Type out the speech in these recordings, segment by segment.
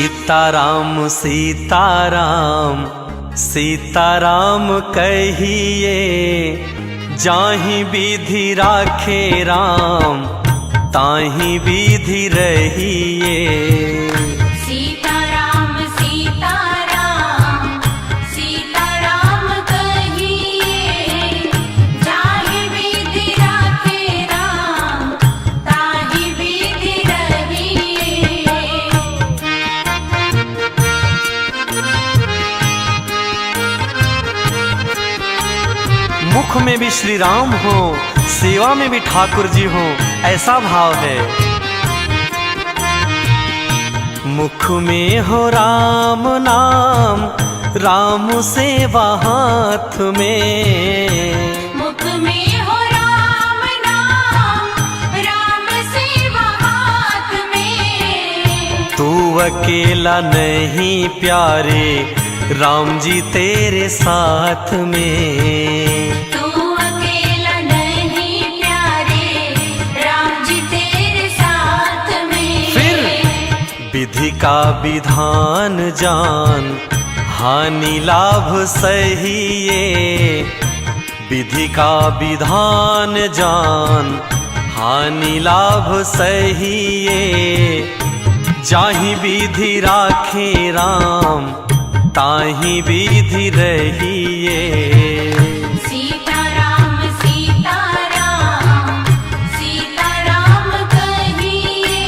सीताराम सीताराम सीताराम कहिए, जाहि विधि राखे राम ताहि विधि रहिए। सीताराम सीताराम सीताराम कहिए, जाहि विधि राखे राम ताहि विधि रहिए। मुख में भी श्री राम हो, सेवा में भी ठाकुर जी हो, ऐसा भाव है। मुख में हो राम नाम, राम सेवा हाथ में। मुख में हो राम नाम, राम सेवा हाथ में। तू अकेला नहीं प्यारे, राम जी तेरे साथ में। तू अकेला नहीं प्यारे, राम जी तेरे साथ में। फिर विधि का विधान जान, हानि लाभ सहिए। विधि का विधान जान, हानि लाभ सहिए। जाहि विधि राखे राम ताहि विधि रहिए। सीताराम सीताराम सीताराम कहिए,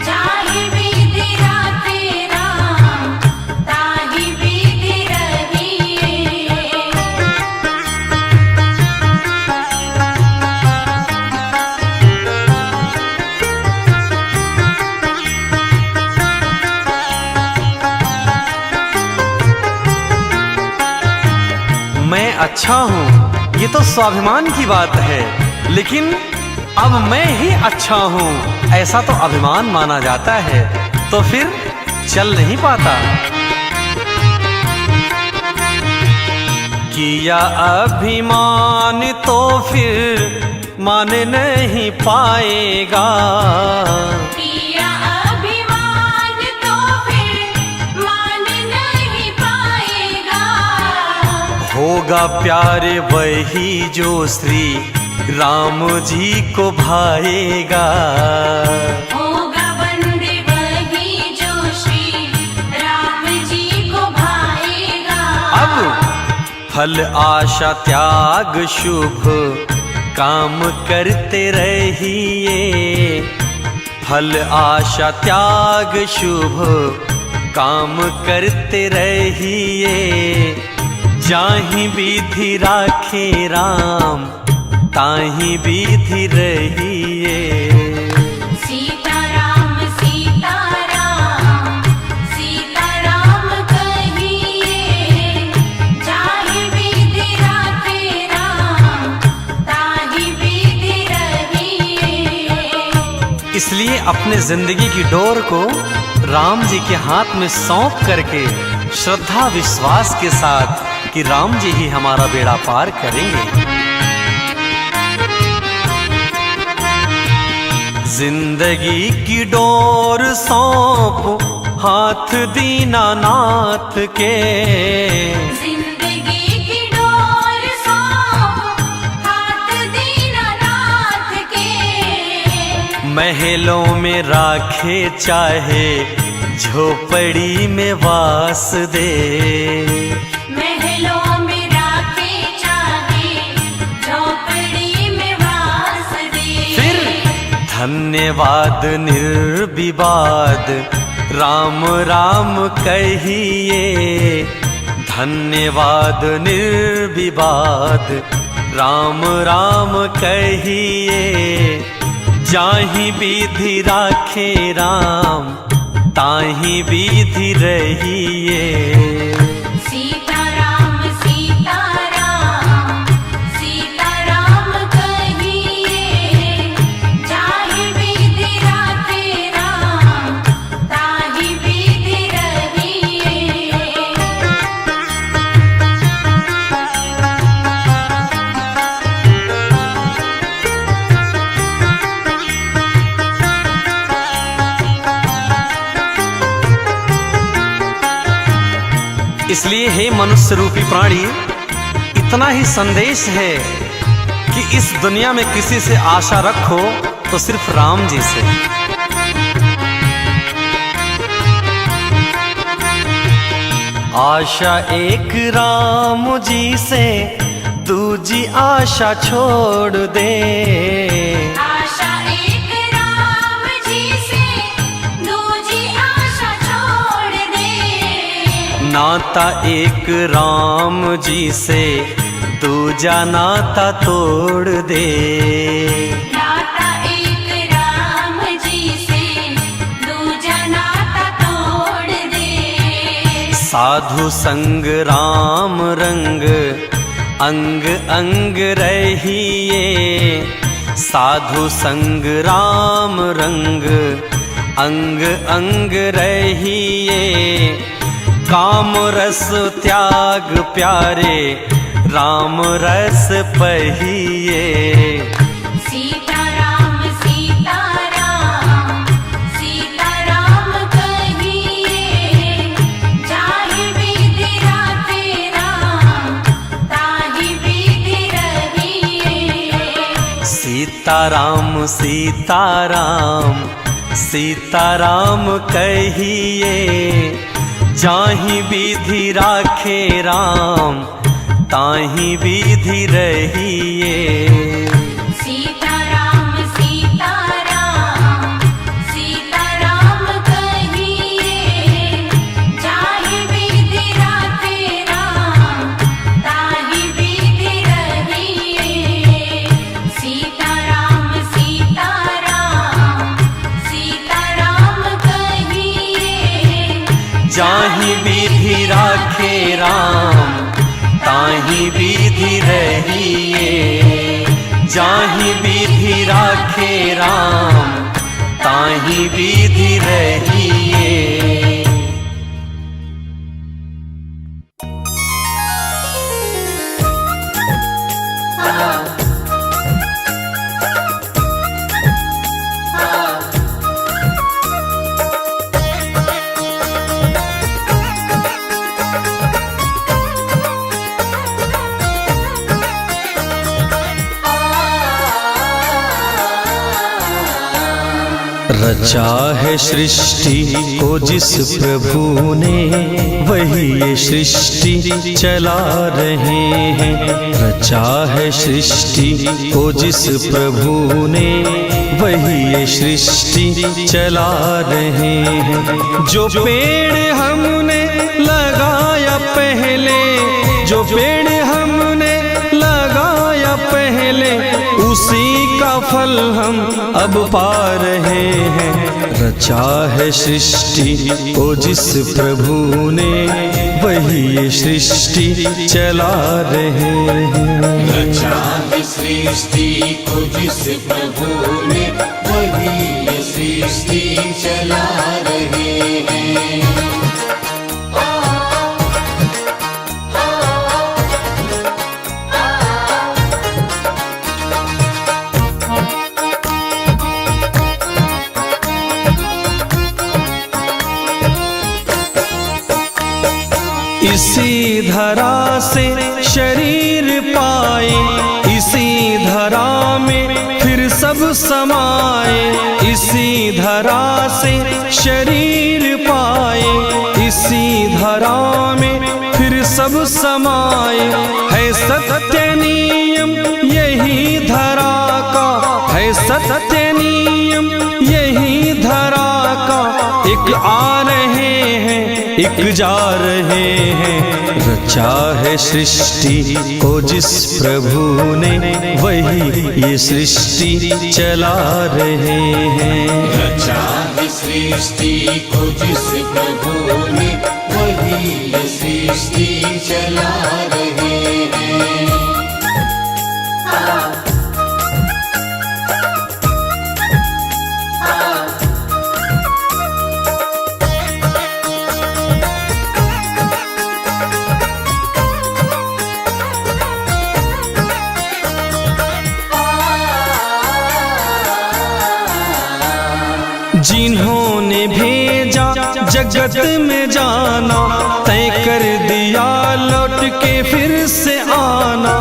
जाहि विधि राखे राम ताहि विधि रहिए। मैं अच्छा हूँ ये तो स्वाभिमान की बात है, लेकिन अब मैं ही अच्छा हूँ ऐसा तो अभिमान माना जाता है, तो फिर चल नहीं पाता। किया अभिमान तो फिर मान नहीं पाएगा। किया अभिमान तो फिर मान नहीं पाएगा। होगा प्यारे वही जो श्री राम जी को भाएगा। होगा बंदे वही जो श्री राम जी को भाएगा। अब फल आशा त्याग शुभ काम करते रहिए। फल आशा त्याग शुभ काम करते रहिए। जाहि विधि राखे राम ताहि विधि रहिए। सीताराम सीताराम सीताराम कहिए, जाहि विधि राखे राम ताहि विधि रहिए। इसलिए अपने जिंदगी की डोर को राम जी के हाथ में सौंप करके श्रद्धा विश्वास के साथ कि राम जी ही हमारा बेड़ा पार करेंगे। जिंदगी की डोर सौंप हाथ दीनानाथ के। जिंदगी की डोर सौंप हाथ दीनानाथ के। महलों में राखे चाहे झोपड़ी में वास दे। महलों में राखे चाहे झोपड़ी में वास दे। फिर धन्यवाद निर्विवाद राम राम कहिए। धन्यवाद निर्विवाद राम राम कहिए। जाहि विधि राखे राम ताहि विधि रहिए। सीताराम सीताराम सीताराम कहिए, जाहि विधि राखे राम ताहि विधि रहिए। इसलिए हे मनुष्य रूपी प्राणी, इतना ही संदेश है कि इस दुनिया में किसी से आशा रखो तो सिर्फ राम जी से। आशा एक राम जी से, दूजी आशा छोड़ दे। आशा एक राम जी से, दूजी आशा छोड़ दे। नाता एक राम जी से, दूजा नाता तोड़ दे। नाता एक राम जी से, दूजा नाता तोड़ दे। साधु संग राम रंग, अंग अंग रहिए। साधु संग राम रंग, अंग अंग रहिए। काम रस त्याग प्यारे, राम रस पहिए। सीताराम सीताराम, सीताराम कहिए। जाहि विधि राखे राम, ताहि विधि रहिए। सीताराम सीताराम, सीताराम कहिए। जाहि विधि राखे राम, ताहि विधि रहिए। सीताराम सीताराम, सीताराम कहिए। जाहि विधि राखे राम, ताहि विधि रहिए। सीताराम सीताराम, सीताराम कहिए। जाहि विधि राखे राम, ताहि विधि रहिए। जाहि विधि राखे राम, ताहि विधि रहिए। रचा है सृष्टि को जिस प्रभु ने, वही ये सृष्टि चला रहे हैं। रचा है सृष्टि को जिस प्रभु ने, वही ये सृष्टि चला रहे हैं। जो पेड़ हमने लगाया पहले, जो पेड़ हमने लगाया पहले, उसी का फल हम अब पा रहे हैं। रचा है सृष्टि को जिस प्रभु ने, वही ये सृष्टि चला रहे हैं। रचा है सृष्टि को जिस प्रभु ने, वही ये सृष्टि चला रहे हैं। इसी धरा से शरीर पाए, इसी धरा में फिर सब समाए। इसी धरा से शरीर पाए, इसी धरा में फिर सब समाए। है सत्य नियम यही धरा का, है सत्य नियम यही धरा का। एक आ रहे हैं, एक जा रहे हैं। रचा है सृष्टि को जिस प्रभु ने, वही ये सृष्टि चला रहे हैं। रचा है सृष्टि को जिस प्रभु ने, वही ये सृष्टि चला रहे हैं। जिन्होंने भेजा जगत में जाना तय कर दिया, लौट के फिर से आना।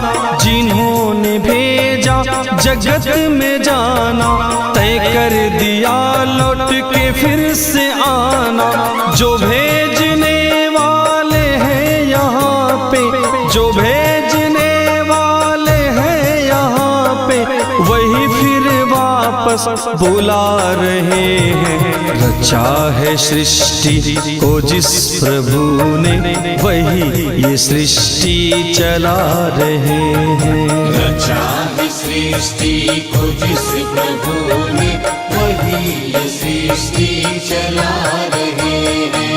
जिन्होंने भेजा जगत में जाना तय कर दिया, लौट के फिर से आना। जो भेजने वाले हैं यहाँ पे, जो भेजने वाले हैं यहाँ पे, वही फिर वापस बुला रहे हैं। रचा है सृष्टि को जिस प्रभु ने, वही ये सृष्टि चला रहे हैं। रचा है सृष्टि को जिस प्रभु ने, वही ये सृष्टि चला रहे हैं।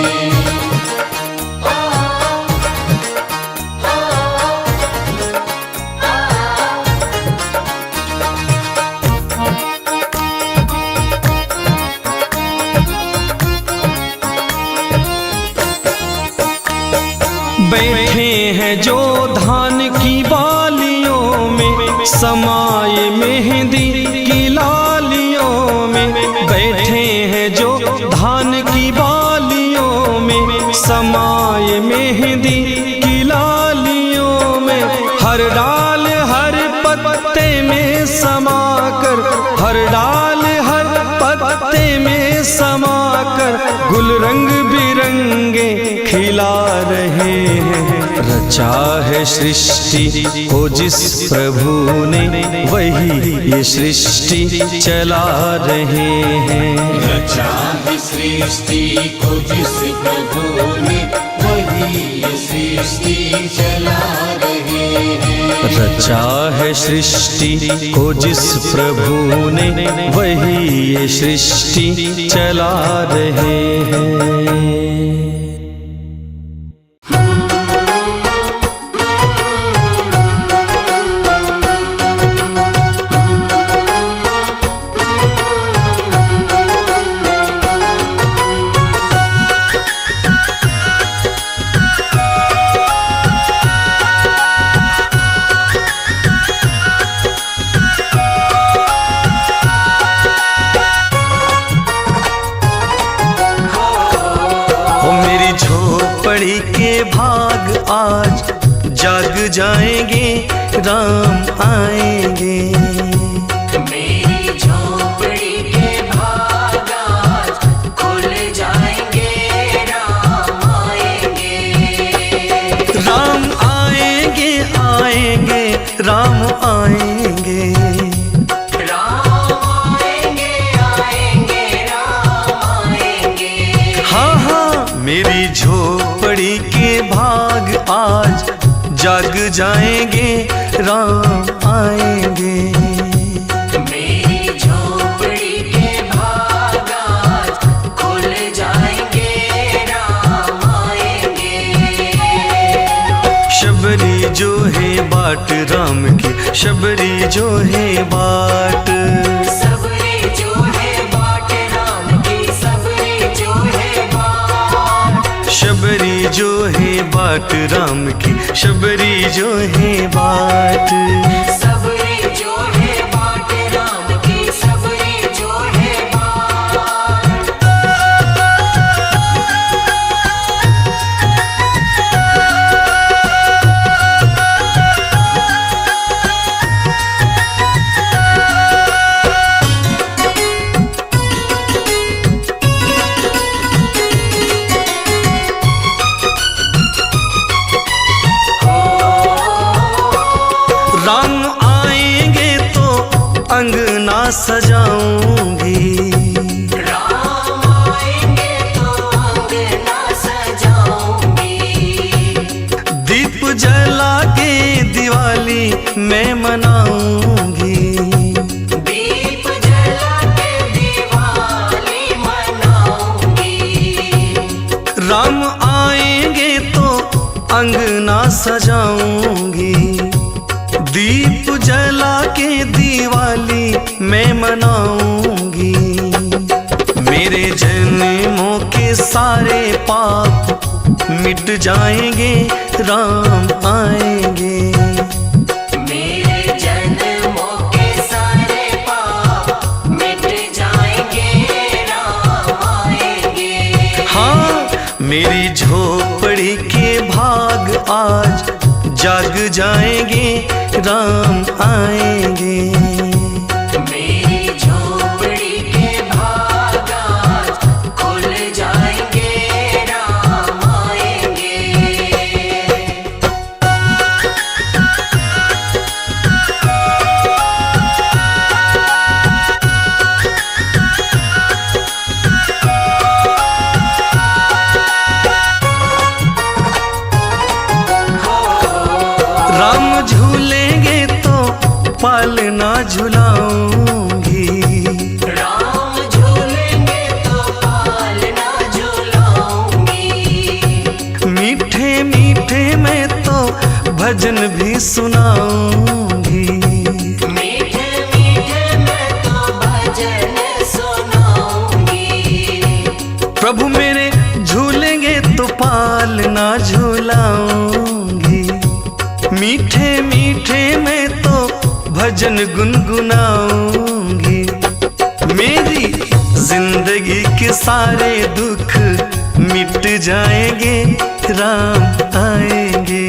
बैठे हैं जो धान की बालियों में, समाये मेहंदी की लालियों में। बैठे हैं जो धान की बालियों में, समाये मेहंदी की लालियों में। हर डाल हर पत्ते में समाकर, हर डाल हर पत्ते में समाकर, गुल रंग बिरंगे खिला रहे हैं। रचा है सृष्टि को जिस प्रभु ने, वही ये सृष्टि चला रहे हैं। रचा है सृष्टि को जिस प्रभु ने, वही ये सृष्टि चला रहे हैं। रचा है सृष्टि को जिस प्रभु ने, वही ये सृष्टि चला रहे हैं। झोपड़ी के भाग आज जाग जाएंगे, राम आएंगे। मेरी झोपड़ी के भाग आज खुल जाएंगे, राम आएंगे। राम आएंगे, आएंगे, राम आएंगे। राम आएंगे, आएंगे, राम आएंगे। हाँ हाँ, मेरी झोपड़ी के भाग आज जाग जाएंगे, राम आएंगे। मेरी झोपड़ी के भाग आज खुल जाएंगे, राम आएंगे। शबरी जो है बाट राम की, शबरी जो है बाट। सबरी जो है बाट राम की, सबरी जो है बाट। शबरी जो है बाट राम की, शबरी जो है बाट। सबरी जो है बाट राम की, सबरी जो है बाट। राम आएंगे तो अंगना सजाऊंगी। राम आएंगे तो अंगना सजाऊंगी। दीप जला के दिवाली मैं मनाऊंगी। दीप जला के दिवाली मनाऊंगी। राम आएंगे तो अंगना सजाऊंगी। दीप जला के दिवाली मैं मनाऊंगी। मेरे जन्मों के सारे पाप मिट जाएंगे, राम आएंगे। मेरे जन्मों के सारे पाप मिट जाएंगे, राम आएंगे। हाँ, जाग जाएंगे, राम आएंगे। मेरी झोपड़ी के भाग आज खुल जाएंगे, राम आएंगे। राम झूलेंगे तो पालना झुलाऊंगी, राम झूलेंगे तो पालना झूलाऊंगी। मीठे मीठे मैं तो भजन भी सुनाऊंगी। मीठे मीठे मैं तो भजन सुनाऊंगी। प्रभु मेरे झूलेंगे तो पालना झूलाऊंगी। मीठे मीठे मैं तो भजन गुनगुनाऊंगी। मेरी जिंदगी के सारे दुख मिट जाएंगे, राम आएंगे।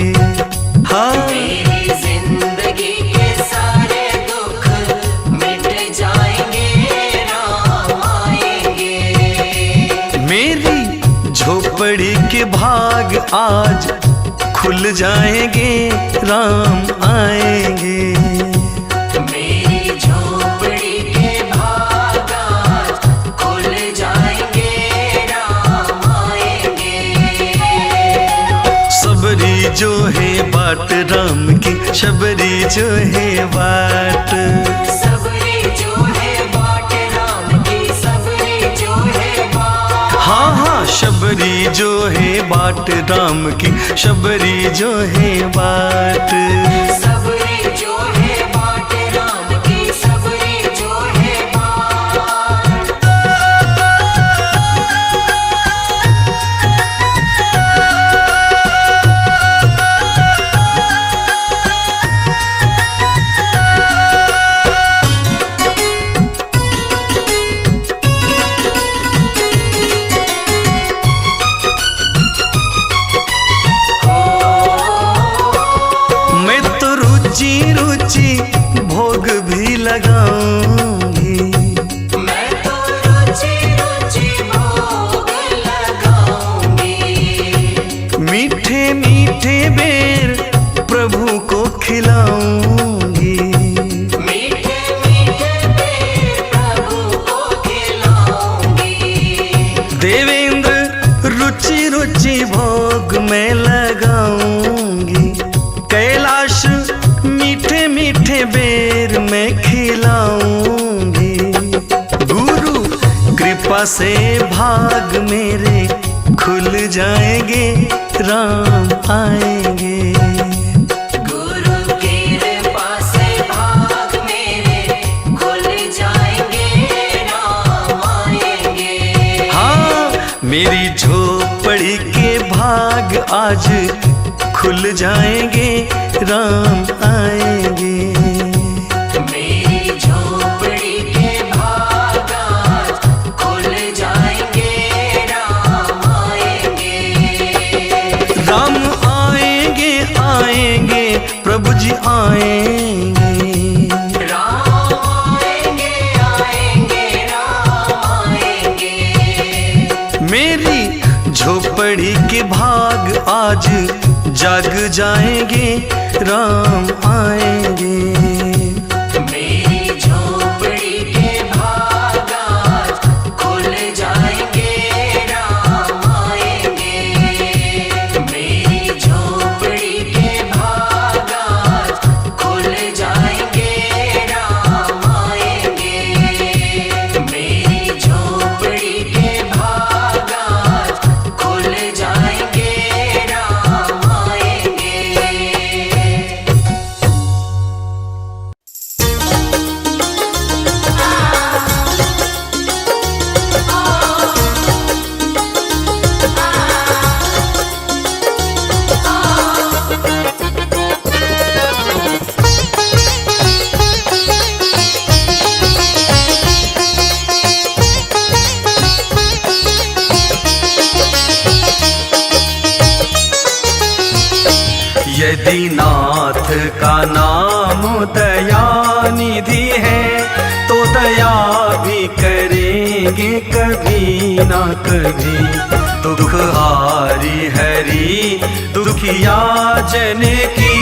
हाँ, मेरी जिंदगी के सारे दुख मिट जाएंगे, राम आएंगे। मेरी झोपड़ी के भाग आज खुल जाएंगे, राम आएंगे। मेरी झोपड़ी के भाग आज खुल जाएंगे, राम आएंगे। सबरी जो है बाट राम की, शबरी जो है बाट। सबरी जो है बाट राम की, सबरी जो है बाट। हाँ हाँ, शबरी जो है बाट राम की, शबरी जो है बाट। सबरी जो है बाट राम की, सबरी जो है बाट। मैं तो रुचि रुचि भोग भी लगाऊंगी। मैं तो रुचि रुचि भोग लगाऊंगी। मीठे मीठे बेर प्रभु को खिलाऊंगी। मीठे मीठे बेर प्रभु को खिलाऊंगी। देवेंद्र रुचि रुचि भोग में लगाऊंगी। कैलाश मीठे मीठे बेर में खिलाऊंगी। गुरु कृपा से भाग मेरे खुल जाएंगे, राम आएंगे। गुरु कृपा से भाग मेरे खुल जाएंगे, राम आएंगे। हाँ, मेरी झोपड़ी के भाग आज खुल जाएंगे, राम आएंगे। मेरी झोपड़ी के भाग आज खुल जाएंगे, राम आएंगे। राम आएंगे आएंगे, प्रभु जी आएंगे। राम आएंगे आएंगे, राम आएंगे। मेरी झोपड़ी के भाग आज जाग जाएंगे, राम आएंगे। मेरी झोपड़ी के भाग आज खुल जाएंगे, राम आएंगे। मेरी झोपड़ी के भाग आज खुल जाएंगे, राम आएंगे। मेरी झोपड़ी के भाग आज खुल जाएंगे, राम आएंगे। यदि नाथ का नाम दयानिधि है तो दया भी करेंगे कभी ना कभी। दुख हारी हरि दुखिया जन की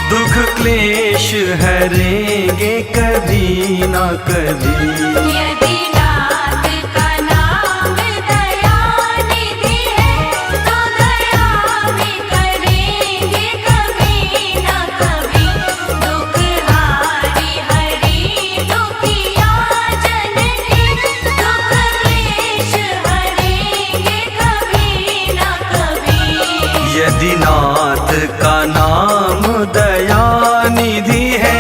दुख क्लेश हरेंगे कभी ना कभी। यदि नाथ का नाम दयानिधि है तो दया भी करेंगे कभी ना कभी। दुख हारी हरि दुखिया जन की दुख क्लेश हरेंगे कभी ना कभी। यदि नाथ का नाम दयानिधि है।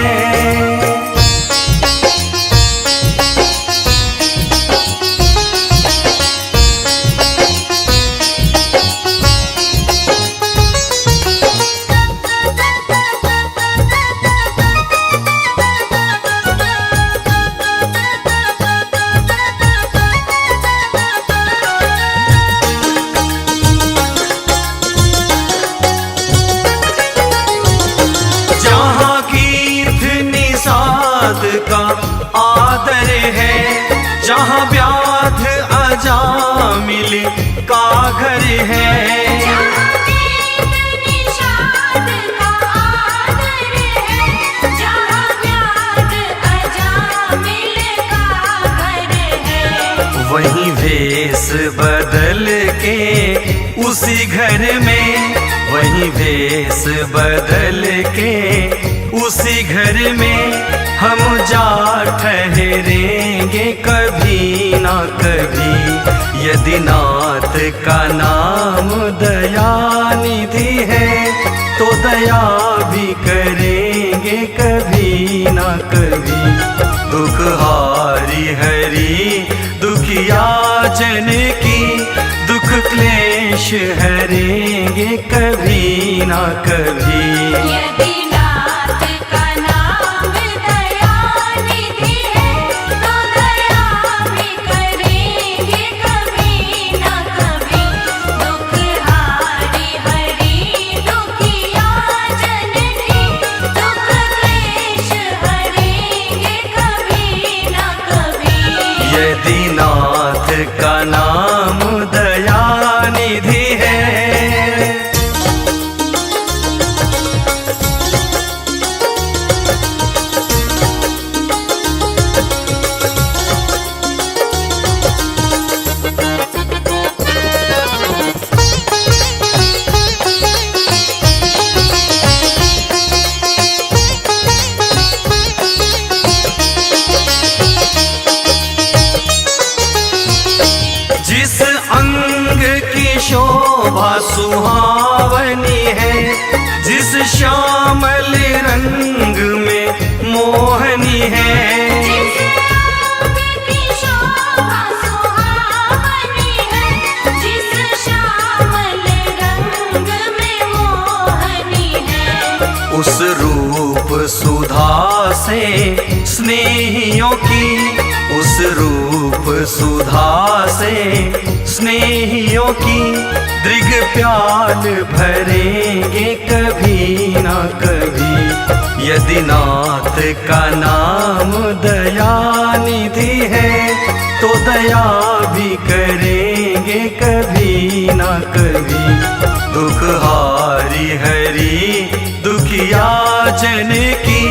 जहाँ कीर्त निषाद का आदर है, जहाँ व्याध अजामिल का घर है। जहाँ तीर्थ निषाद का आदर है, जहाँ व्याध अजामिल का घर है। वहीं भेष बदल के उसी घर में, वहीं भेष बदल के उसी घर में हम जा ठहरेंगे कभी ना कभी। यदि नाथ का नाम दयानिधि है तो दया भी करेंगे कभी ना कभी। दुख हारी हरि दुखिया जन की दुख क्लेश हरेंगे कभी ना कभी। यदि नाथ का नाम दयानिधि है तो दया भी करेंगे कभी ना कभी। दुख हारी हरि दुखिया जन की दुख क्लेश हरेंगे कभी ना कभी। यदि नाथ का नाम दयानिधि है। जिस अंग की शोभा सुहावनी है, जिस श्यामल रंग में मोहनी है। जिस अंग की शोभा सुहावनी है, जिस श्यामल रंग में मोहनी है। उस रूप सुधा से स्नेहियों की, उस रूप सुधा से स्नेहियों की दृग प्याल भरेंगे कभी ना कभी। यदि नाथ का नाम दयानिधि है तो दया भी करेंगे कभी ना कभी। दुख हारी हरि दुखिया जन की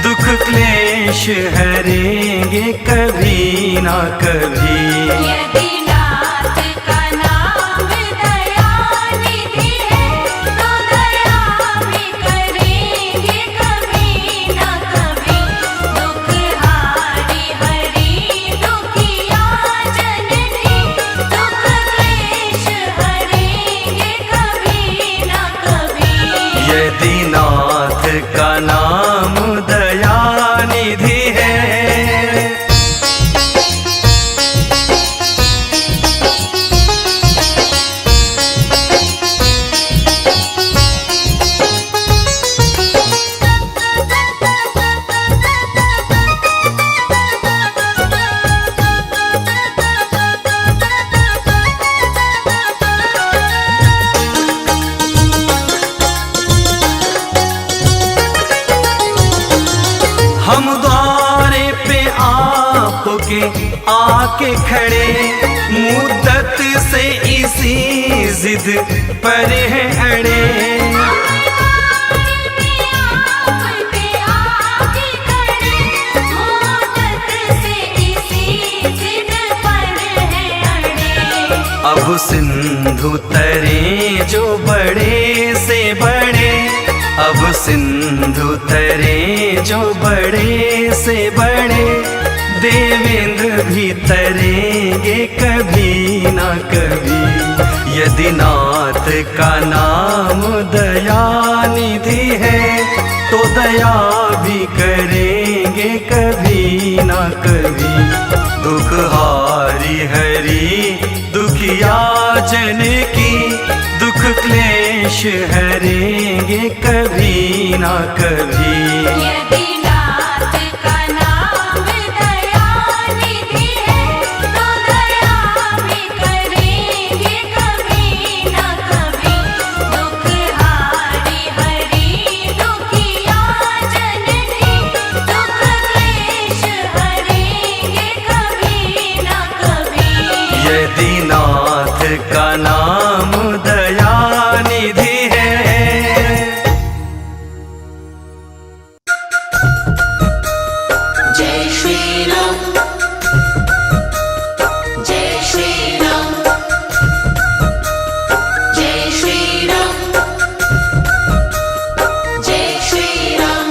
दुख क्लेश हरेंगे कभी ना कभी। यदि नाथ का नाम दयानिधि है तो दया भी करेंगे कभी ना कभी। दुख हारी हरि दुखिया जन की दुख क्लेश हरेंगे कभी ना कभी। यदि नाथ का नाम दयानिधि है। आके खड़े, मुद्दत से इसी जिद पर है अड़े। अब सिंधु तरे जो बड़े से बड़े, अब सिंधु तरे जो बड़े से बड़े, देवेंद्र भी तरेंगे कभी ना कभी। यदि नाथ का नाम दयानिधि है, तो दया भी करेंगे कभी ना कभी। दुख हारी हरि दुखिया जन की, दुख क्लेश हरेंगे कभी ना कभी। यदि नाथ का नाम दयानिधि है, तो दया भी करेंगे कभी ना कभी। दुख हारी हरि दुखिया जन की, दुख क्लेश हरेंगे कभी ना कभी। यदि नाथ का नाम दयानिधि है। जय श्री राम, जय श्री राम, जय श्री राम, जय श्री राम।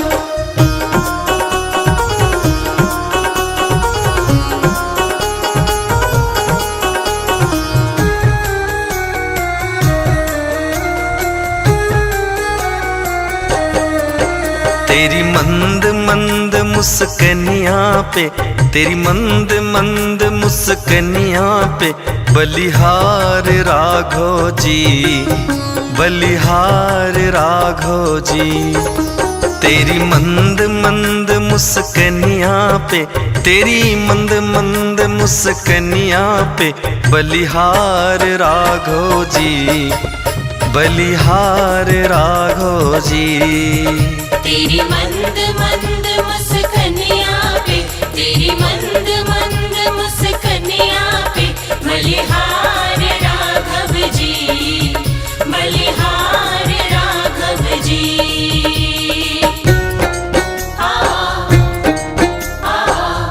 तेरी मंद मंद मुस्कनिया पे, तेरी मंद मंद मुस्कनिया पे, बलिहार राघो जी, बलिहार राघो जी। तेरी मंद मंद मुस्कनिया पे, तेरी मंद मंद मुस्कनिया पे, बलिहार राघो जी, बलिहार राघो जी। तेरी मंद मंद मुस्कनिया पे, तेरी मंद मंद मुस्कनिया पे, बलिहार राघव जी, बलिहार राघव जी। आ आ आ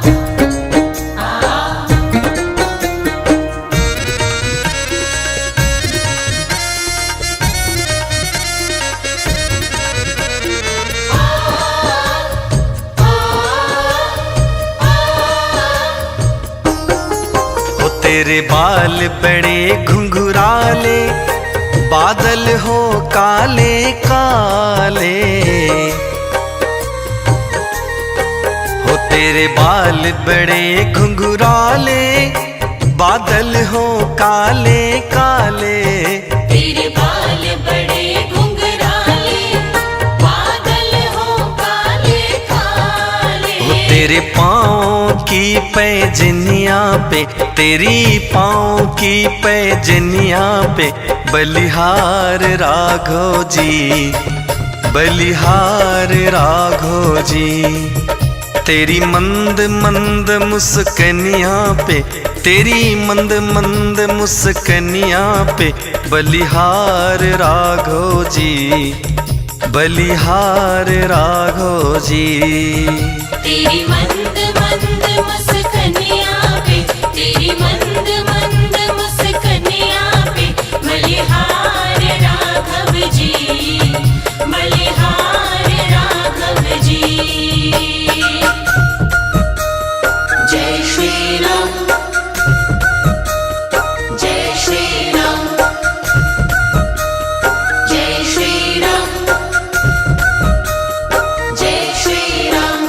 तेरे बाल बड़े घुंघराले, बादल हो काले काले। हो तेरे बाल बड़े घुंघराले, बादल हो काले काले। तेरे बाल बड़े घुंघराले, बादल हो काले काले। हो तेरे पाँव की पैजनिया पे, तेरी पाँव की पैजनिया पे, बलिहार राघो जी, बलिहार राघो जी। तेरी मंद मंद मुस्कनिया पे, तेरी मंद मंद मुस्कनिया पे, बलिहार राघो जी, बलिहार राघो जी। तेरी मंद मंद मुस्कनिया पे, तेरी मंद मंद मुस्कनिया पे, बलिहार राघव जी, बलिहार राघव जी। जय श्री राम, जय श्री राम, जय श्री राम, जय श्री राम।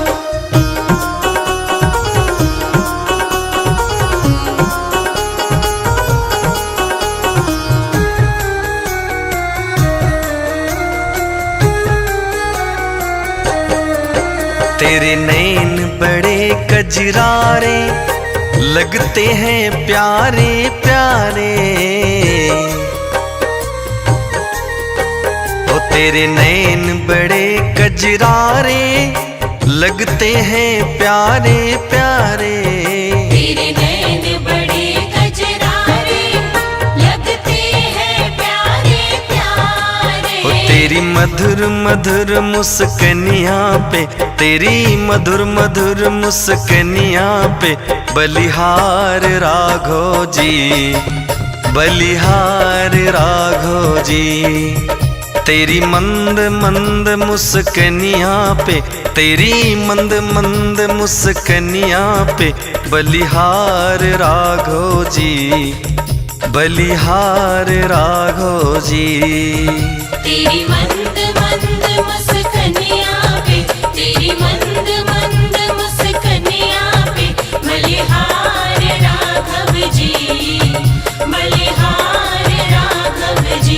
तेरे नैन बड़े कजरारे, लगते हैं प्यारे प्यारे। ओ तेरे नैन बड़े कजरारे, लगते हैं प्यारे प्यारे। तेरे नैन बड़े कजरारे लगते हैं प्यारे प्यारे। ओ तेरी मधुर मधुर मुस्कनिया पे, तेरी मधुर मधुर मुस्कनिया पे बलिहार राघो जी, बलिहार राघो जी। तेरी मंद मंद मुस्कनिया पे, तेरी मंद मंद मुस्कनिया पे बलिहार राघो जी, बलिहार राघो जी। तेरी मंद मंद मुस्कनिया पे, तेरी मंद मंद मुस्कनिया पे बलिहार राघव जी, बलिहार राघव जी।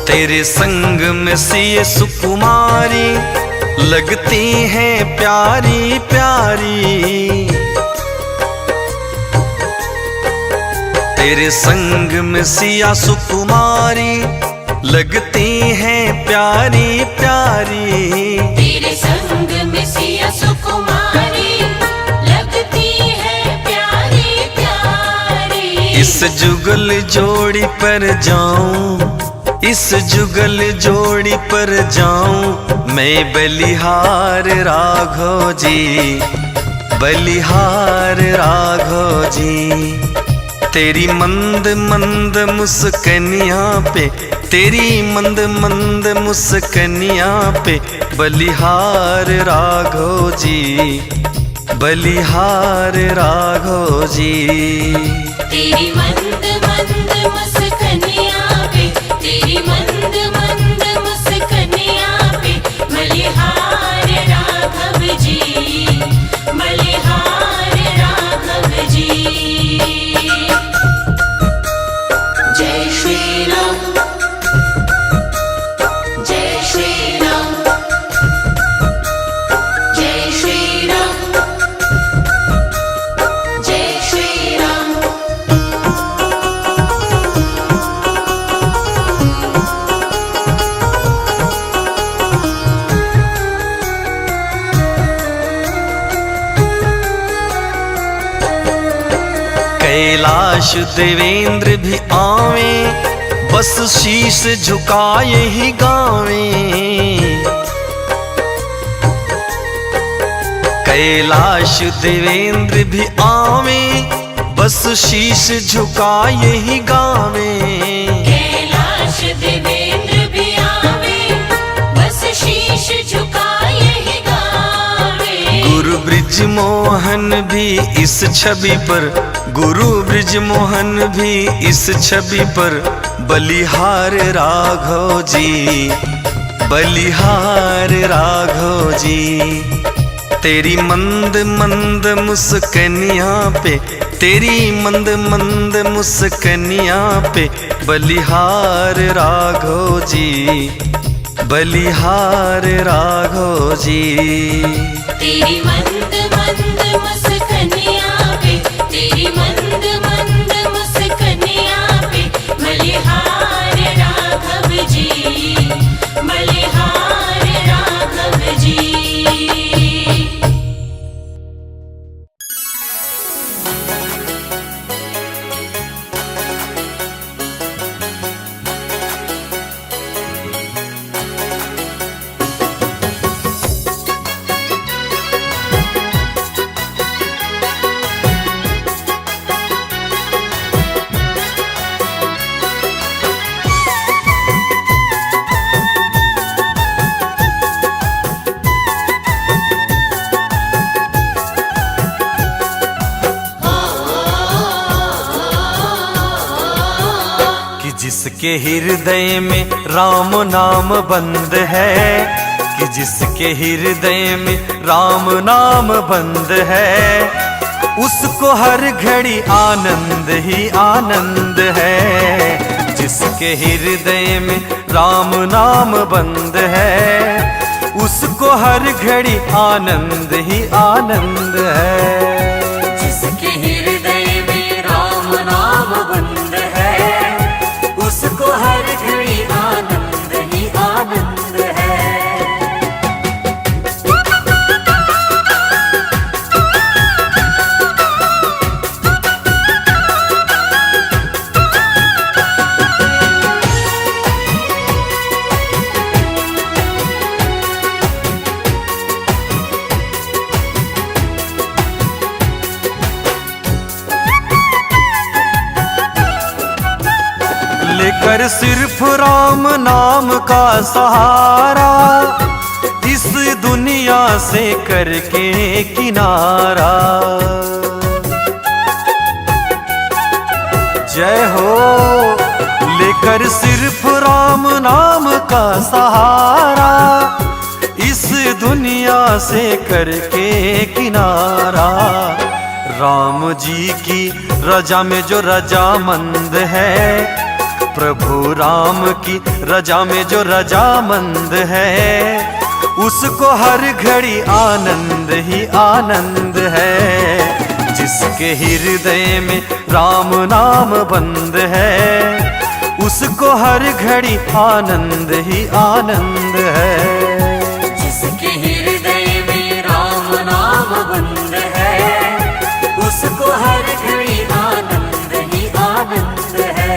तेरे संग में सिए सुकुमारी लगती हैं प्यारी प्यारी। तेरे संग में सिया सुकुमारी लगती हैं प्यारी प्यारी। तेरे संग में सिया सुकुमारी लगती है प्यारी प्यारी। इस जुगल जोड़ी पर जाऊं, इस जुगल जोड़ी पर जाऊं मैं बलिहार राघो जी, बलिहार राघो जी। तेरी मंद मंद मुस्कनिया पे, तेरी मंद मंद मुस्कनिया पे बलिहार राघो जी, बलिहार राघो जी। तेरी मंद मंद मुस्कनिया पे, तेरी मंद मंद मुस्कनिया पे बलिहार राघव जी, बलिहार राघव जी। जय श्री राम, जय श्री राम, जय श्री राम, जय श्री राम। कैलाश देवेंद्र भी आवे, बस शीश झुकाए ही गावे। कैलाश देवेंद्र भी आवे, बस शीश झुकाए ही गावे। कैलाश देवेंद्र भी आवे, बस शीश झुकाए ही गावे। गुरु ब्रिज मोहन भी इस छवि पर, गुरु ब्रिज मोहन भी इस छवि पर बलिहार राघो जी, बलिहार राघो जी। तेरी मंद मंद मुस्कनिया पे, तेरी मंद मंद मुस्कनिया पे बलिहार राघो जी, बलिहार राघो जी। तेरी मंद मंद मुस्कनिया पे, तेरी मंद मंद मुस्कनिया पे बलिहार राघव जी, बलिहार राघव जी। जिसके हृदय में राम नाम बंद है, कि जिसके हृदय में राम नाम बंद है, उसको हर घड़ी आनंद ही आनंद है। जिसके हृदय में राम नाम बंद है, उसको हर घड़ी आनंद ही आनंद है। जिसके हृदय में राम नाम बंद है, उसको हर घड़ी आनंद ही आनंद है। लेकर सिर्फ राम नाम का सहारा, इस दुनिया से करके किनारा। जय हो। लेकर सिर्फ राम नाम का सहारा, इस दुनिया से करके किनारा। राम जी की रजा में जो रजामंद है, प्रभु राम की रजा में जो रजामंद है, उसको हर घड़ी आनंद ही आनंद है। जिसके हृदय में राम नाम बंद है, उसको हर घड़ी आनंद ही आनंद है। जिसके हृदय में राम नाम बंद है, उसको हर घड़ी आनंद ही आनंद है।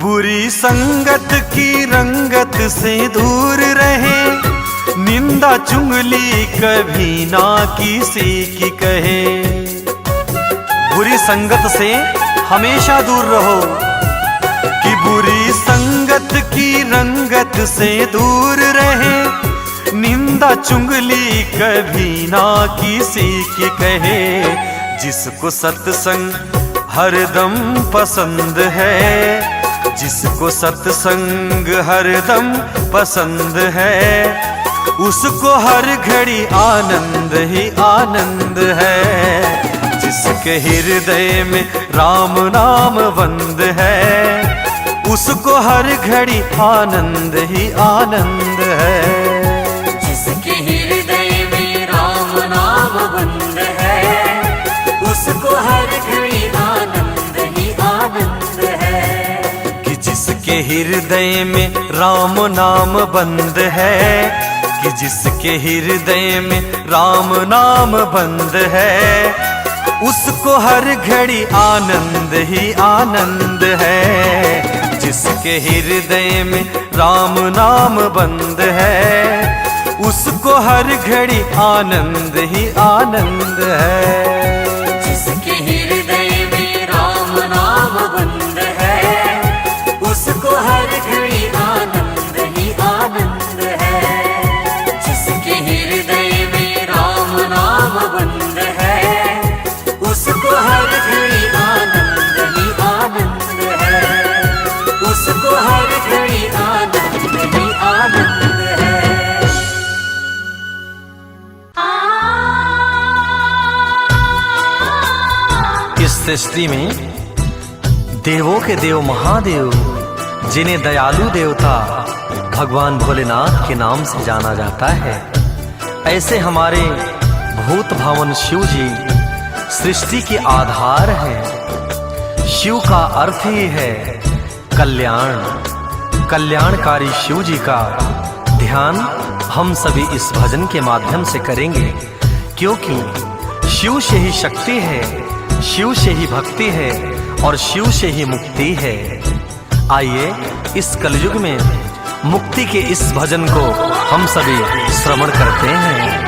बुरी संगत की रंगत से दूर रहे, निंदा चुगली कभी ना किसी की कहे। बुरी संगत से हमेशा दूर रहो, कि बुरी संगत की रंगत से दूर रहे, निंदा चुगली कभी ना किसी की कहे। जिसको सत्संग हरदम पसंद है, जिसको सत्संग हरदम पसंद है, उसको हर घड़ी आनंद ही आनंद है। जिसके हृदय में राम नाम बंद है, उसको हर घड़ी आनंद ही आनंद है। जिसके हृदय में राम नाम बंद है, उसको हर घड़ी आनंद ही आनंद है। जिसके हृदय में राम नाम बंद है, कि जिसके हृदय में राम नाम बंद है, उसको हर घड़ी आनंद ही आनंद है। जिसके हृदय में राम नाम बंद है, उसको हर घड़ी आनंद ही आनंद है। जिसके हृदय में राम नाम बंद है, उसको हर घड़ी आनंद ही आनंद है। जिसके हृदय में राम नाम बंद है, उसको हर घड़ी आनंद ही आनंद है। उसको हर घड़ी आनंद ही आनंद है। इस सृष्टि में देवों के देव महादेव, जिन्हें दयालु देवता भगवान भोलेनाथ के नाम से जाना जाता है, ऐसे हमारे भूत भावन शिव जी सृष्टि के आधार हैं। शिव का अर्थ ही है कल्याण। कल्याणकारी शिव जी का ध्यान हम सभी इस भजन के माध्यम से करेंगे, क्योंकि शिव से ही शक्ति है, शिव से ही भक्ति है और शिव से ही मुक्ति है। आइए इस कलयुग में मुक्ति के इस भजन को हम सभी श्रवण करते हैं।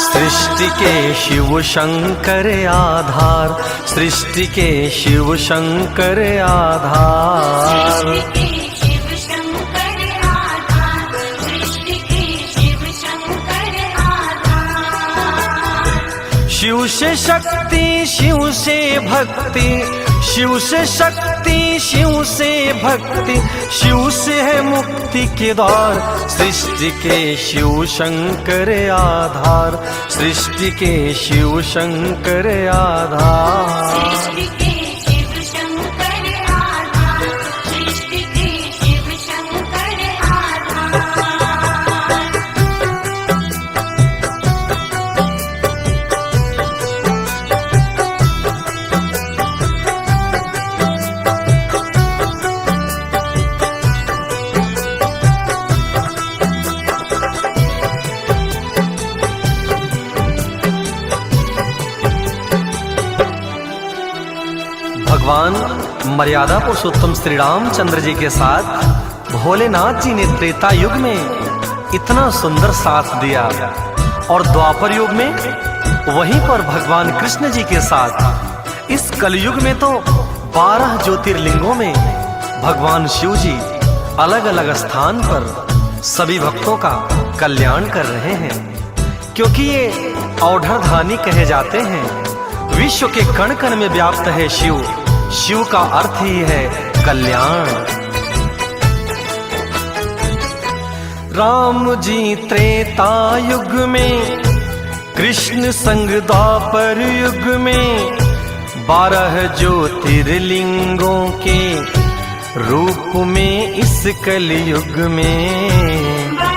सृष्टि के शिव शंकर आधार, सृष्टि के शिव शंकर आधार। शिव से शक्ति, शिव से भक्ति, शिव से शक्ति, शिव से भक्ति, शिव से है मुक्ति के द्वार। सृष्टि के शिव शंकर आधार, सृष्टि के शिव शंकर आधार। भगवान मर्यादा पुरुषोत्तम श्री रामचंद्र जी के साथ भोलेनाथ जी ने त्रेता युग में इतना सुंदर साथ दिया, और द्वापर युग में वहीं पर भगवान कृष्ण जी के साथ इस कलयुग में तो 12 ज्योतिर्लिंगों में भगवान शिव जी अलग अलग स्थान पर सभी भक्तों का कल्याण कर रहे हैं, क्योंकि ये औढ़धानी कहे जाते हैं। विश्व के कण कण में व्याप्त है शिव, शिव का अर्थ ही है कल्याण। राम जी त्रेता युग में, कृष्ण संग द्वापर युग में, 12 ज्योतिर्लिंगों के रूप में इस कलयुग में।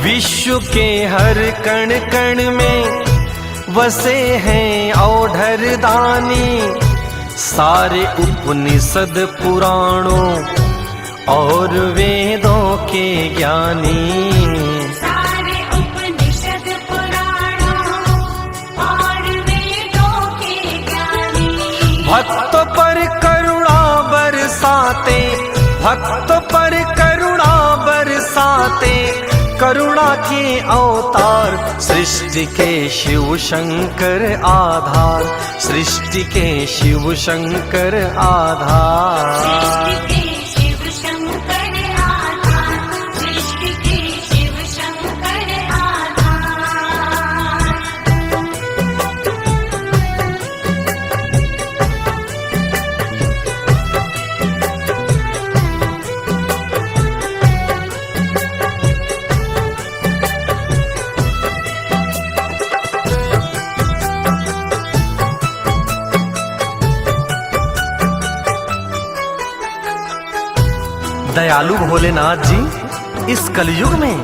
विश्व के हर कण कण में वसे हैं औढ़धानी, सारे उपनिषद पुराणों और वेदों के ज्ञानी। सारे उपनिषद पुराणों और वेदों के ज्ञानी। भक्त पर करुणा बरसाते, भक्त पर करुणा बरसाते, करुणा के अवतार। सृष्टि के शिव शंकर आधार, सृष्टि के शिव शंकर आधार। सृष्टि के शिव शंकर आधार, सृष्टि के शिव शंकर आधार। दयालु भोलेनाथ जी इस कलयुग में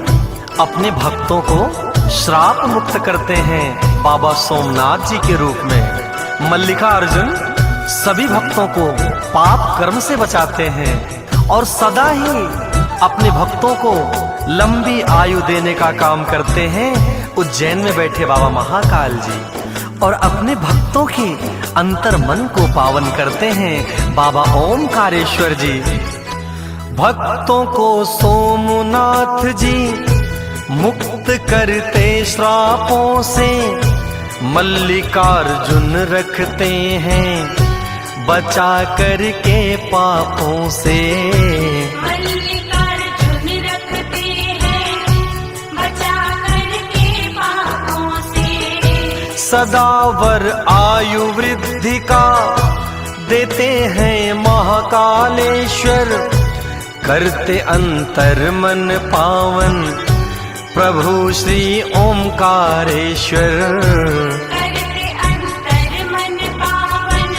अपने भक्तों को श्राप मुक्त करते हैं बाबा सोमनाथ जी के रूप में। मल्लिका अर्जुन सभी भक्तों को पाप कर्म से बचाते हैं और सदा ही अपने भक्तों को लंबी आयु देने का काम करते हैं। उज्जैन में बैठे बाबा महाकाल जी और अपने भक्तों के अंतर मन को पावन करते हैं बाबा ओमकारेश्वर जी। भक्तों को सोमनाथ जी मुक्त करते श्रापों से, मल्लिकार्जुन रखते हैं बचा करके पापों से। मल्लिकार्जुन रखते हैं बचा करके पापों से। सदावर आयु वृद्धि का देते हैं महाकालेश्वर, करते अंतर मन पावन प्रभु श्री ओमकारेश्वर। करते अंतर मन पावन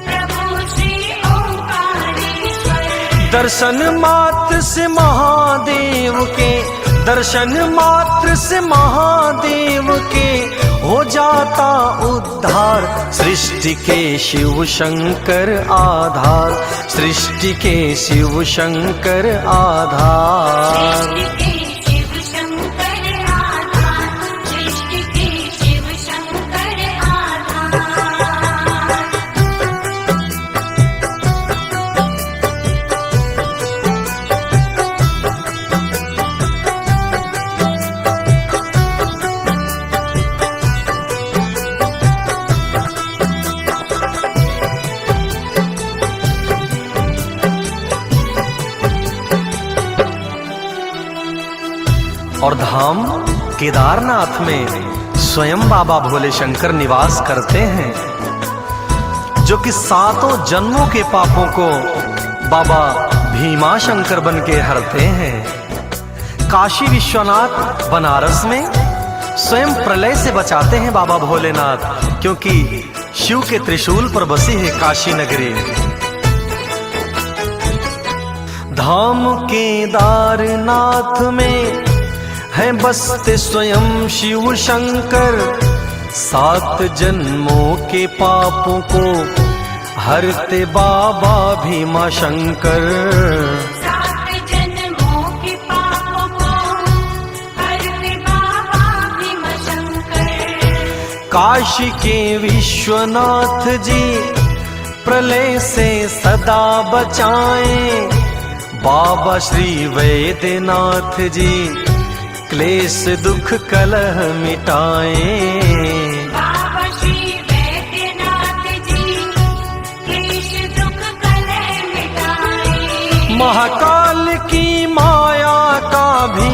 प्रभु श्री ओमकारेश्वर। दर्शन मात्र से महादेव के, दर्शन मात्र से महादेव के हो जाता उद्धार। सृष्टि के शिव शंकर आधार, सृष्टि के शिव शंकर आधार। सृष्टि के शिव शंकर आधार, सृष्टि के शिव शंकर आधार। धाम केदारनाथ में स्वयं बाबा भोले शंकर निवास करते हैं, जो कि 7 जन्मों के पापों को बाबा भीमा शंकर बन के हरते हैं। काशी विश्वनाथ बनारस में स्वयं प्रलय से बचाते हैं बाबा भोलेनाथ, क्योंकि शिव के त्रिशूल पर बसी है काशी नगरी। धाम केदारनाथ में है बसते स्वयं शिव शंकर, 7 जन्मों के पापों को हरते बाबा भीमा शंकर। 7 जन्मों के पापों को हरते बाबा भीमा शंकर। काशी के विश्वनाथ जी प्रलय से सदा बचाएं, बाबा श्री वैद्यनाथ जी क्लेश दुख कलह मिटाएं। बाबा श्री वैद्यनाथ जी क्लेश दुख कलह मिटाएं। महाकाल की माया का भी,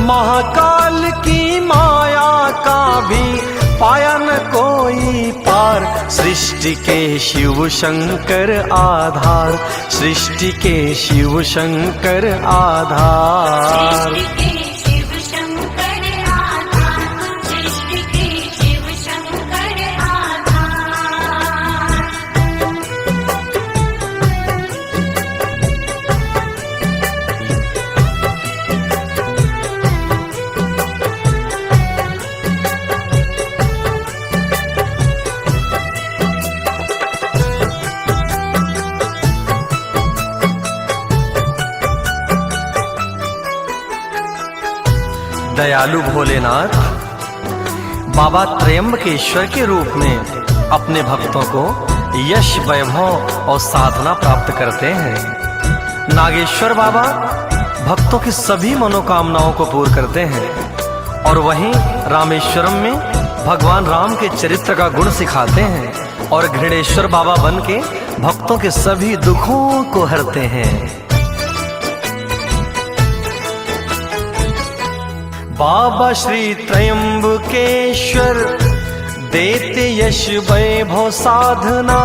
महाकाल की माया का भी पाया न कोई पार, सृष्टि के शिव शंकर आधार, सृष्टि के शिव शंकर आधार। सृष्टि के शिव शंकर आधार, सृष्टि के शिव शंकर आधार। दयालु भोलेनाथ बाबा त्रयंबकेश्वर के रूप में अपने भक्तों को यश, वैभव और साधना प्राप्त करते हैं। नागेश्वर बाबा भक्तों की सभी मनोकामनाओं को पूर्ण करते हैं, और वहीं रामेश्वरम में भगवान राम के चरित्र का गुण सिखाते हैं, और घृणेश्वर बाबा बन के भक्तों के सभी दुखों को हरते हैं। बाबा श्री त्रयंबकेश्वर देते यश, वैभव, साधना,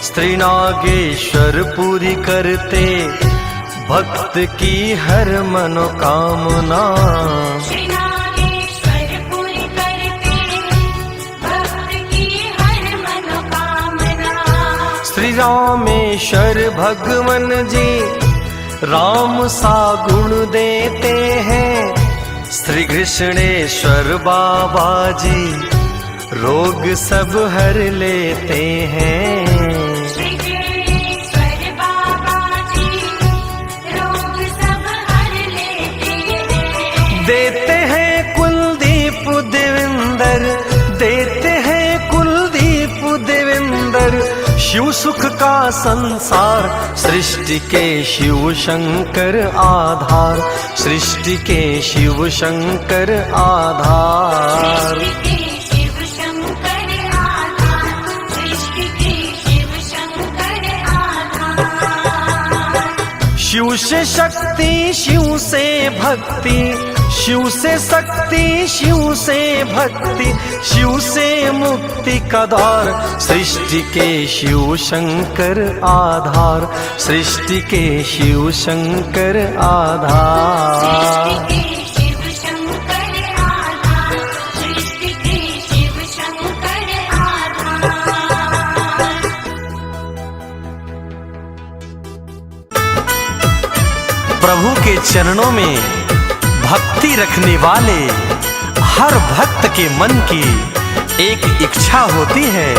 स्त्री नागेश्वर पूरी करते भक्त की हर मनोकामना। श्री नागेश्वर पूरी करते भक्त की हर मनोकामना। श्री रामेश्वर भगवन जी राम सा गुण देते हैं, श्री कृष्णेश्वर बाबा जी रोग सब हर लेते हैं। श्री कृष्णेश्वर बाबा जी रोग सब हर लेते हैं। देते हैं कुलदीप देवेंद्र, देते हैं कुलदीप देवेंद्र, शिव सुख का संसार, सृष्टि के शिव शंकर आधार, सृष्टि के शिव शंकर आधार। सृष्टि के शिव शंकर आधार, सृष्टि के शिव शंकर आधार। शिव से शक्ति, शिव से भक्ति, शिव से शक्ति, शिव से भक्ति, शिव से मुक्ति का द्वार, सृष्टि के शिव शंकर आधार, सृष्टि के शिव शंकर आधार। सृष्टि के शिव शंकर आधार, सृष्टि के शिव शंकर आधार। प्रभु के चरणों में भक्ति रखने वाले हर भक्त के मन की एक इच्छा होती है,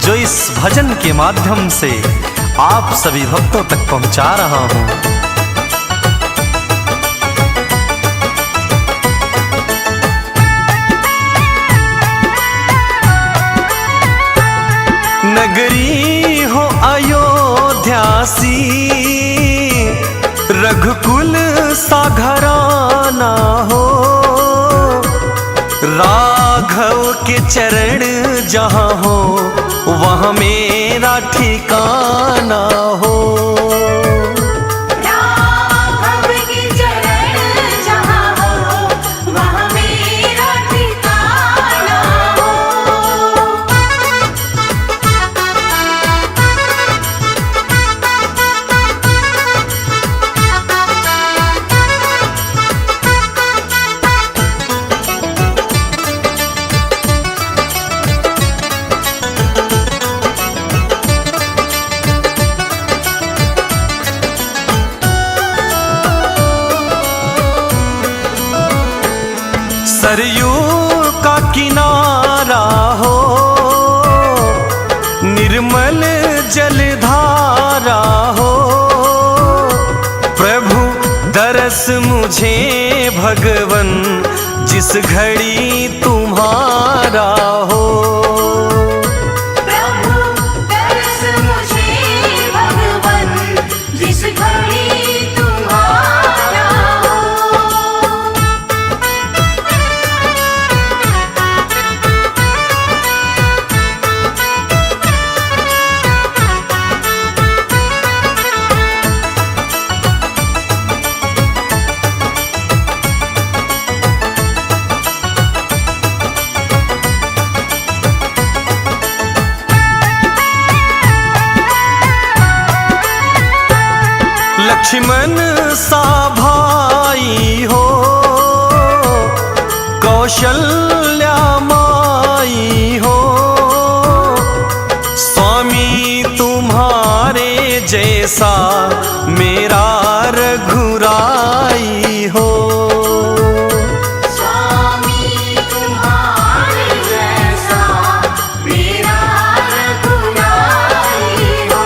जो इस भजन के माध्यम से आप सभी भक्तों तक पहुंचा रहा हूं। नगरी हो अयोध्यासी, रघुकुल सा घराना हो, राघव के चरण जहाँ हो वहाँ मेरा ठिकाना हो। राघव के चरण जहाँ हो वहाँ मुझे भगवन जिस घड़ी तुम्हारा हो। प्रभु दर्श मुझे भगवन जिस घड़ी तुम्हारा हो। लक्ष्मण सा भाई हो, कौशल्या माई हो, स्वामी तुम्हारे जैसा मेरा रघुराई हो। स्वामी तुम्हारे जैसा मेरा रघुराई हो।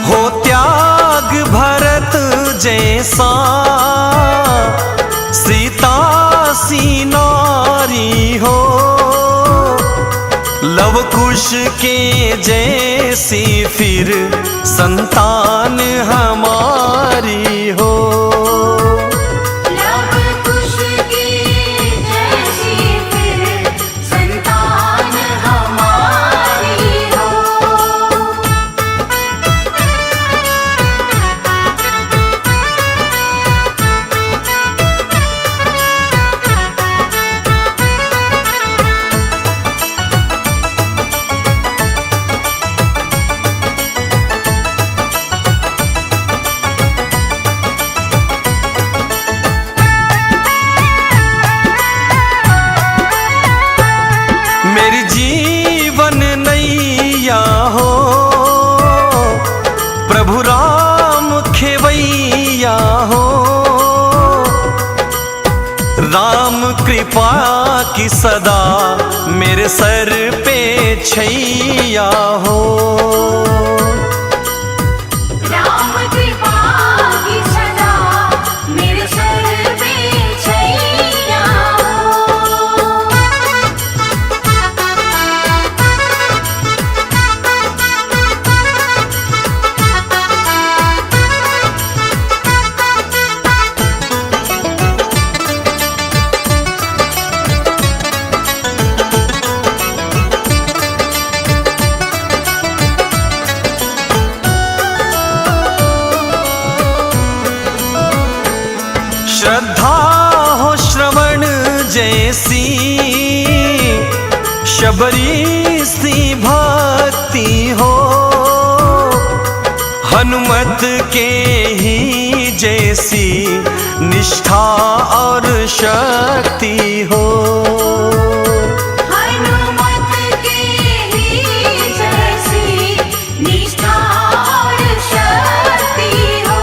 हो त्याग भरत जैसा, सीता सी नारी हो, लव कुश के जैसी फिर संतान हमारी हो। लव कुश की जैसी फिर संतान हमारी हो। मेरी जीवन नैया हो, प्रभु राम खेवैया हो, राम कृपा की सदा मेरे सर पे छैया हो। राम कृपा की सदा मेरे सर पे छैया हो। श्रद्धा हो श्रवण जैसी, शबरी सी भक्ति हो, हनुमत के ही जैसी निष्ठा और शक्ति हो। हनुमत के ही जैसी निष्ठा और शक्ति हो।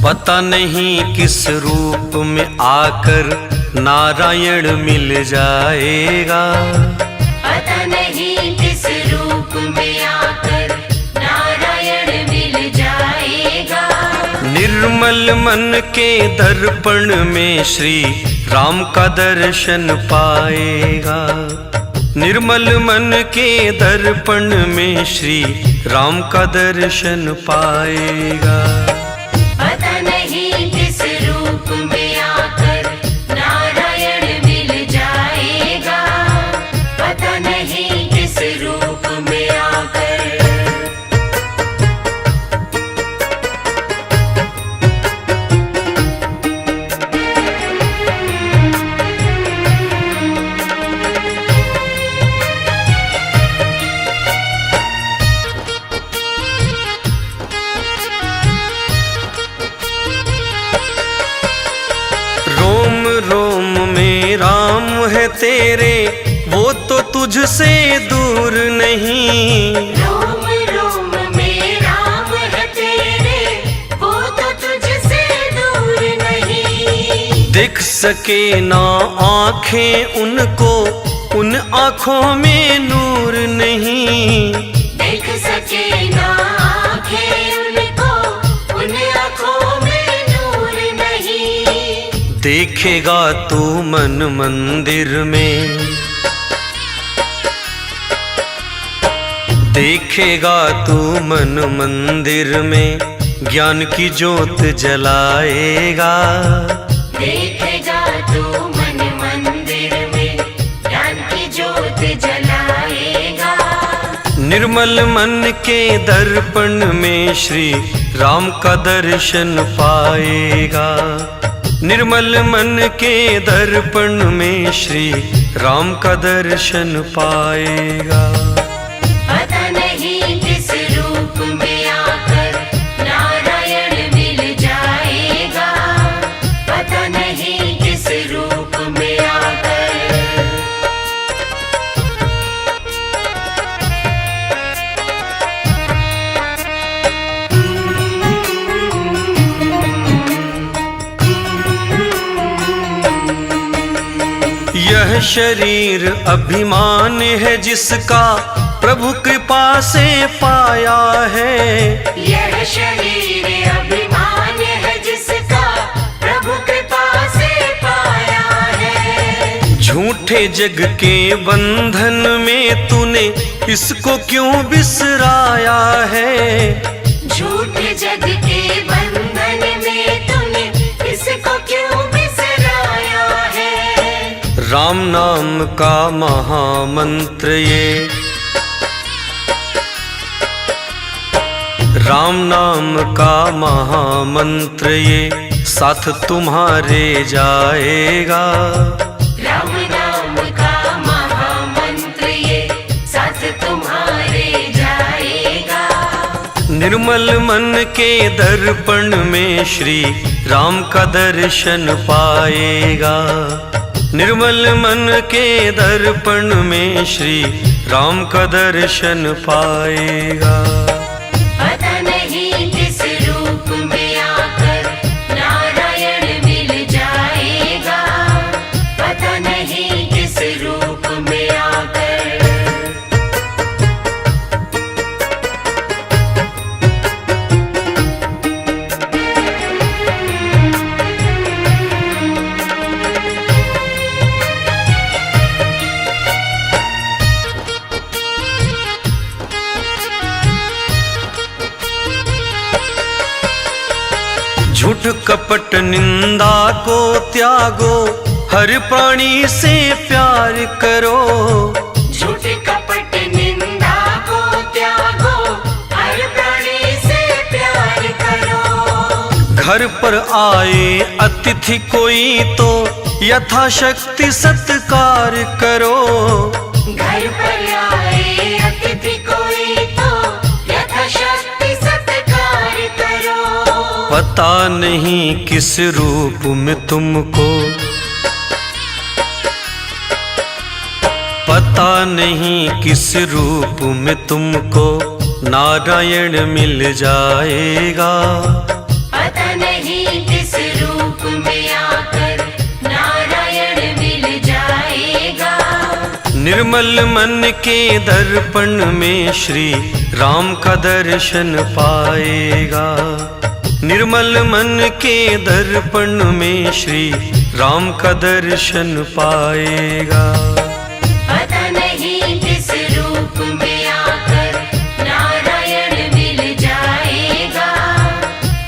पता नहीं किस रूप में आकर नारायण मिल जाएगा। पता नहीं किस रूप में आकर नारायण मिल जाएगा। निर्मल मन के दर्पण में श्री राम का दर्शन पाएगा। निर्मल मन के दर्पण में श्री राम का दर्शन पाएगा। पता नहीं किस रूप में आकर नारायण मिल जाएगा। पता नहीं किस रूप में आकर। है तेरे वो तो तुझसे दूर नहीं। रोम रोम में राम है तेरे, वो तो तुझसे दूर नहीं। देख सके ना आँखें उनको, उन आँखों में नूर नहीं। देख सके ना आँखें उनको, उन आँखों में नूर नहीं। देखेगा तू मन मंदिर में, देखेगा तू मन मंदिर में, ज्ञान की ज्योत जलाएगा। देखेगा तू मन मंदिर में, ज्ञान की ज्योत जलाएगा। निर्मल मन के दर्पण में श्री राम का दर्शन पाएगा। निर्मल मन के दर्पण में श्री राम का दर्शन पाएगा। पता नहीं किस रूप में आकर नारायण मिल जाएगा। पता नहीं किस रूप में आकर। यह शरीर अभिमान है जिसका प्रभु कृपा से पाया है। यह शरीर अभिमान है जिसका प्रभु कृपा से पाया है। झूठे जग के बंधन में तूने इसको क्यों बिसराया है। झूठे जग के बंधन में तूने इसको क्यों बिसराया है। राम नाम का महामंत्र ये, राम नाम का महामंत्र ये साथ तुम्हारे जाएगा। राम नाम का महामंत्र ये साथ तुम्हारे जाएगा। निर्मल मन के दर्पण में श्री राम का दर्शन पाएगा। निर्मल मन के दर्पण में श्री राम का दर्शन पाएगा। पता नहीं किस रूप में आकर नारायण मिल जाएगा। पता नहीं किस रूप में आकर। झूठ कपट निंदा को त्यागो, हर प्राणी से प्यार करो। झूठ कपट निंदा को त्यागो, हर प्राणी से प्यार करो। घर पर आए अतिथि कोई तो यथाशक्ति सत्कार करो। घर पर आए अतिथि कोई तो यथाशक्ति सत्कार करो। पता नहीं किस रूप में तुमको, पता नहीं किस रूप में तुमको नारायण मिल जाएगा। पता नहीं किस रूप में आकर नारायण मिल जाएगा। निर्मल मन के दर्पण में श्री राम का दर्शन पाएगा। निर्मल मन के दर्पण में श्री राम का दर्शन पाएगा। पता नहीं किस रूप में आकर नारायण मिल जाएगा।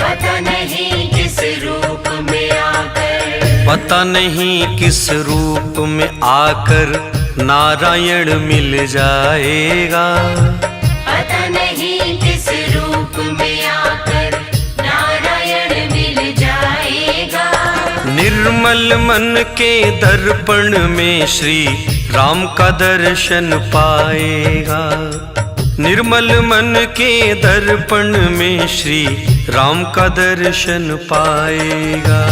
पता नहीं किस रूप में आकर। पता नहीं किस रूप में आकर नारायण मिल जाएगा। पता नहीं किस रूप में आकर नारायण मिल जाएगा। निर्मल मन के दर्पण में श्री राम का दर्शन पाएगा। निर्मल मन के दर्पण में श्री राम का दर्शन पाएगा।